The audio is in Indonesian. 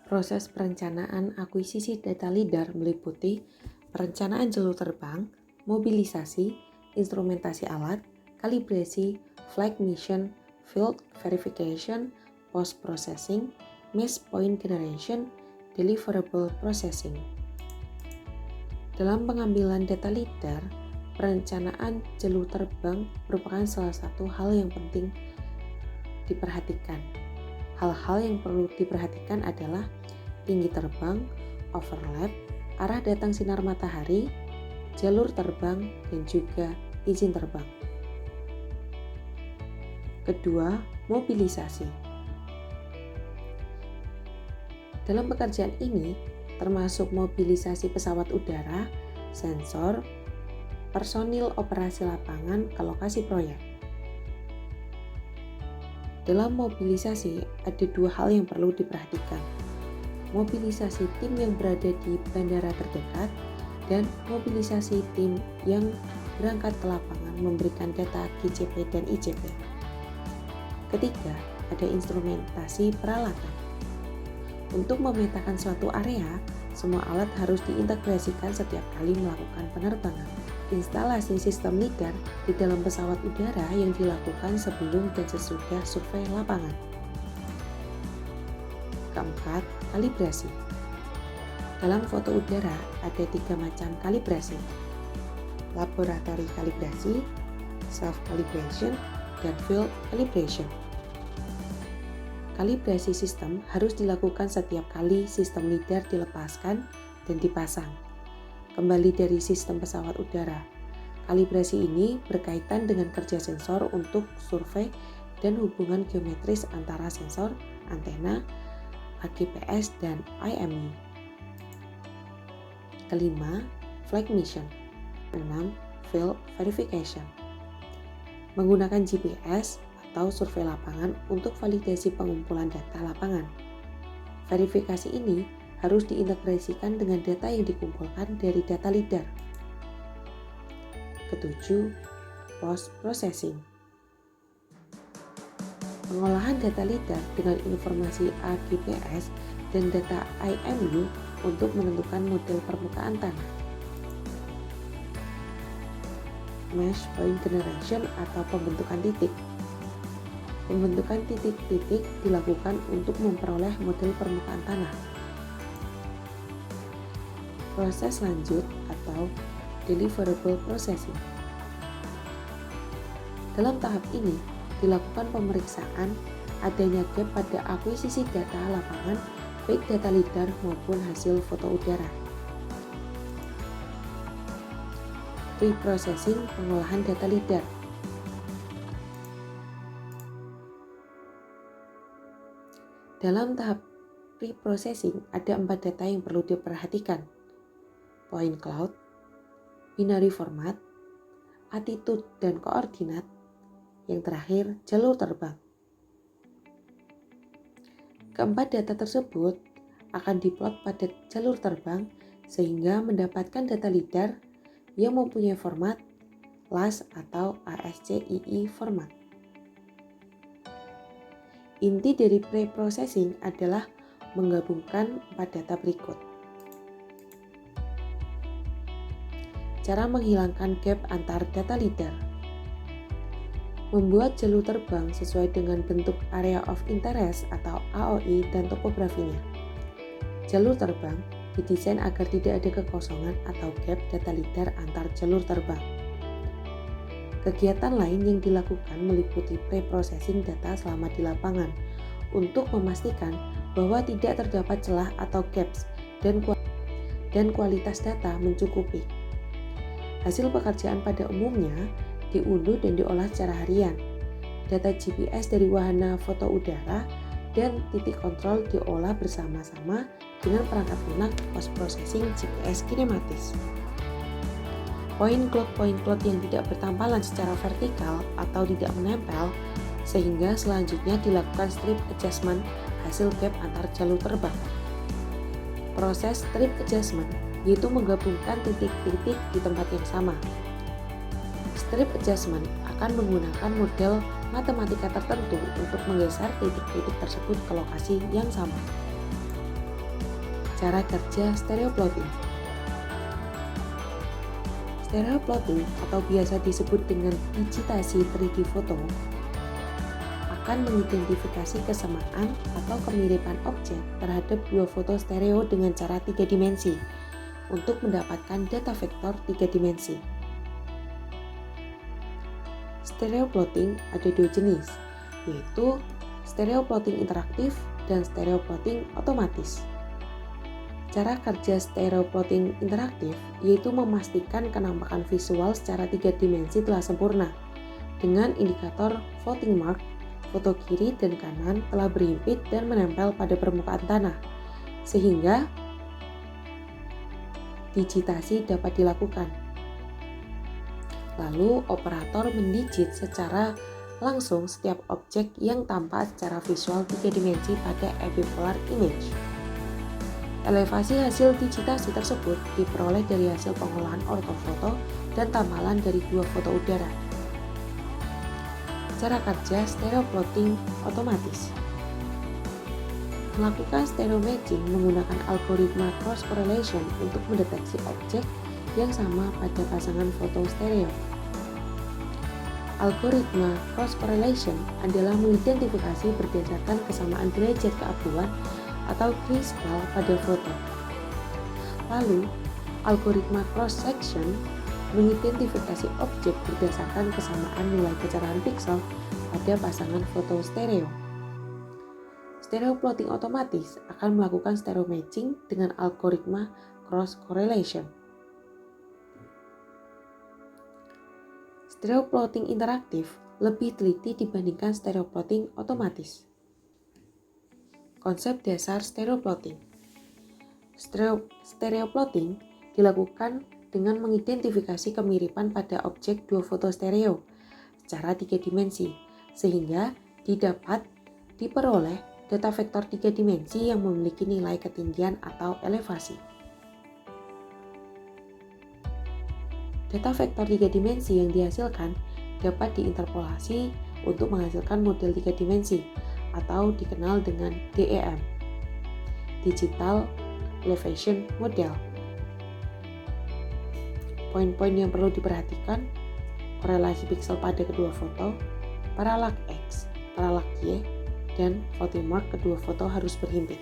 Proses perencanaan akuisisi data LiDAR meliputi perencanaan jalur terbang, mobilisasi, instrumentasi alat, kalibrasi, flight mission, field verification, post-processing, mesh point generation, deliverable processing. Dalam pengambilan data LiDAR, perencanaan jalur terbang merupakan salah satu hal yang penting diperhatikan. Hal-hal yang perlu diperhatikan adalah tinggi terbang, overlap, arah datang sinar matahari, jalur terbang, dan juga izin terbang. Kedua, mobilisasi. Dalam pekerjaan ini, termasuk mobilisasi pesawat udara, sensor, personil operasi lapangan ke lokasi proyek. Dalam mobilisasi, ada dua hal yang perlu diperhatikan. Mobilisasi tim yang berada di bandara terdekat dan mobilisasi tim yang berangkat ke lapangan memberikan data GCP dan ICP. Ketiga, ada instrumentasi peralatan. Untuk memetakan suatu area, semua alat harus diintegrasikan setiap kali melakukan penerbangan. Instalasi sistem LiDAR di dalam pesawat udara yang dilakukan sebelum dan sesudah survei lapangan. Keempat, kalibrasi. Dalam foto udara ada 3 macam kalibrasi: laboratory kalibrasi, self-calibration, dan field calibration. Kalibrasi sistem harus dilakukan setiap kali sistem LiDAR dilepaskan dan dipasang. Kembali dari sistem pesawat udara, kalibrasi ini berkaitan dengan kerja sensor untuk survei dan hubungan geometris antara sensor, antena, AGPS, dan IMU. Kelima, flight mission. 6. Field verification. Menggunakan GPS atau survei lapangan untuk validasi pengumpulan data lapangan. Verifikasi ini harus diintegrasikan dengan data yang dikumpulkan dari data LiDAR. Ketujuh, post-processing. Pengolahan data LiDAR dengan informasi AGPS dan data IMU untuk menentukan model permukaan tanah. Mesh point generation atau pembentukan titik. Pembentukan titik-titik dilakukan untuk memperoleh model permukaan tanah. Proses lanjut atau deliverable processing. Dalam tahap ini dilakukan pemeriksaan adanya gap pada akuisisi data lapangan, baik data LiDAR maupun hasil foto udara. Pre-processing pengolahan data LiDAR. Dalam tahap pre-processing ada 4 data yang perlu diperhatikan: point cloud, binary format, attitude dan koordinat, yang terakhir jalur terbang. Keempat data tersebut akan diplot pada jalur terbang sehingga mendapatkan data LiDAR yang mempunyai format LAS atau ASCII format. Inti dari pre-processing adalah menggabungkan 4 data berikut. Cara menghilangkan gap antar data LiDAR. Membuat jalur terbang sesuai dengan bentuk Area of Interest atau AOI dan topografinya. Jalur terbang didesain agar tidak ada kekosongan atau gap data LiDAR antar jalur terbang. Kegiatan lain yang dilakukan meliputi pre-processing data selama di lapangan untuk memastikan bahwa tidak terdapat celah atau gaps dan kualitas data mencukupi. Hasil pekerjaan pada umumnya diunduh dan diolah secara harian. Data GPS dari wahana foto udara dan titik kontrol diolah bersama-sama dengan perangkat lunak post-processing GPS kinematis. Point cloud yang tidak bertampalan secara vertikal atau tidak menempel, sehingga selanjutnya dilakukan strip adjustment hasil gap antar jalur terbang. Proses strip adjustment yaitu menggabungkan titik-titik di tempat yang sama. Strip adjustment akan menggunakan model matematika tertentu untuk menggeser titik-titik tersebut ke lokasi yang sama. Cara kerja stereo plotting. Stereo plotting atau biasa disebut dengan digitasi 3D foto akan mengidentifikasi kesamaan atau kemiripan objek terhadap dua foto stereo dengan cara 3 dimensi untuk mendapatkan data vektor 3 dimensi. Stereo plotting ada dua jenis, yaitu stereo plotting interaktif dan stereo plotting otomatis. Cara kerja stereo plotting interaktif yaitu memastikan kenampakan visual secara 3 dimensi telah sempurna dengan indikator floating mark, foto kiri dan kanan telah berhimpit dan menempel pada permukaan tanah, sehingga digitasi dapat dilakukan. Lalu operator mendigit secara langsung setiap objek yang tampak secara visual 3 dimensi pada epipolar image. Elevasi hasil digitasi tersebut diperoleh dari hasil pengolahan ortofoto dan tambalan dari dua foto udara. Cara kerja stereo plotting otomatis. Melakukan stereo matching menggunakan algoritma cross correlation untuk mendeteksi objek yang sama pada pasangan foto stereo. Algoritma cross correlation adalah mengidentifikasi berdasarkan kesamaan derajat keabuan atau grayscale pada foto. Lalu, algoritma cross section mengidentifikasi objek berdasarkan kesamaan nilai kecerahan piksel pada pasangan foto stereo. Stereo plotting otomatis akan melakukan stereo matching dengan algoritma cross correlation. Stereo plotting interaktif lebih teliti dibandingkan stereo plotting otomatis. Konsep dasar stereo plotting. Stereo plotting dilakukan dengan mengidentifikasi kemiripan pada objek dua foto stereo secara 3 dimensi, sehingga didapat diperoleh data vektor 3 dimensi yang memiliki nilai ketinggian atau elevasi. Data vektor 3 dimensi yang dihasilkan dapat diinterpolasi untuk menghasilkan model 3 dimensi atau dikenal dengan DEM, Digital Elevation Model. Poin-poin yang perlu diperhatikan: korelasi piksel pada kedua foto, paralak X, paralak Y, dan floating mark kedua foto harus berhimpit.